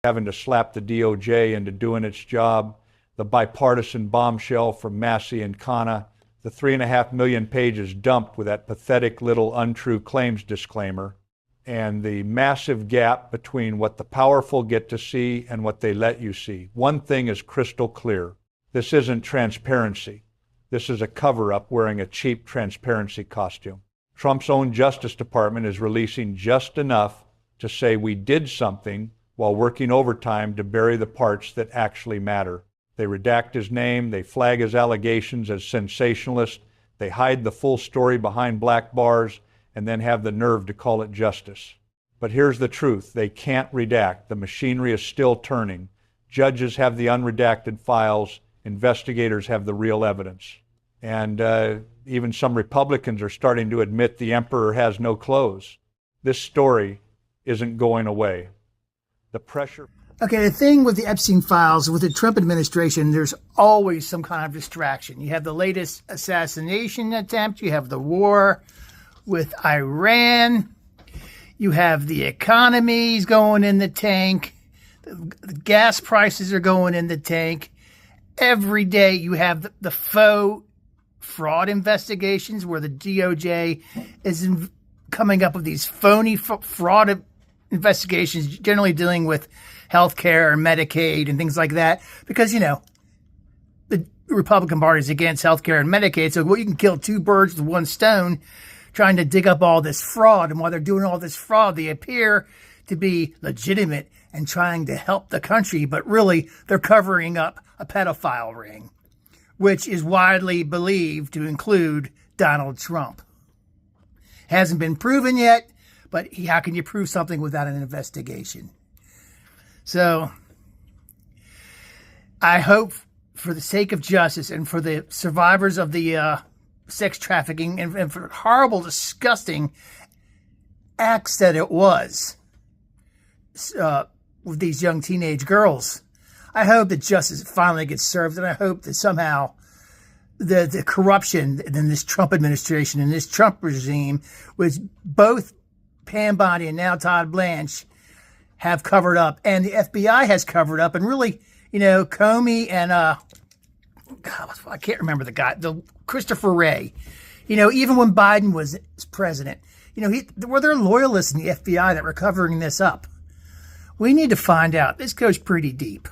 having to slap the DOJ into doing its job, the bipartisan bombshell from Massey and Khanna, the 3.5 million pages dumped with that pathetic little untrue claims disclaimer, and the massive gap between what the powerful get to see and what they let you see. One thing is crystal clear. This isn't transparency. This is a cover-up wearing a cheap transparency costume. Trump's own Justice Department is releasing just enough to say we did something while working overtime to bury the parts that actually matter. They redact his name, they flag his allegations as sensationalist, they hide the full story behind black bars, and then have the nerve to call it justice. But here's the truth. They can't redact. The machinery is still turning. Judges have the unredacted files. Investigators have the real evidence. And even some Republicans are starting to admit the emperor has no clothes. This story isn't going away. The pressure... Okay, the thing with the Epstein files, with the Trump administration, there's always some kind of distraction. You have the latest assassination attempt. You have the war with Iran. You have the economies going in the tank. The gas prices are going in the tank. Every day you have the faux fraud investigations where the DOJ is coming up with these phony fraud investigations, generally dealing with healthcare and Medicaid and things like that, because, you know, the Republican Party is against healthcare and Medicaid. So, well, you can kill two birds with one stone trying to dig up all this fraud. And while they're doing all this fraud, they appear to be legitimate and trying to help the country. But really, they're covering up a pedophile ring, which is widely believed to include Donald Trump. Hasn't been proven yet, but how can you prove something without an investigation? So I hope, for the sake of justice and for the survivors of the sex trafficking and for horrible, disgusting acts that it was with these young teenage girls, I hope that justice finally gets served, and I hope that somehow the corruption in this Trump administration and this Trump regime, which both Pam Bondi and now Todd Blanche have covered up, and the FBI has covered up, and really, you know, Comey and God, I can't remember the guy, the Christopher Wray. You know, even when Biden was president, you know, were there loyalists in the FBI that were covering this up? We need to find out. This goes pretty deep.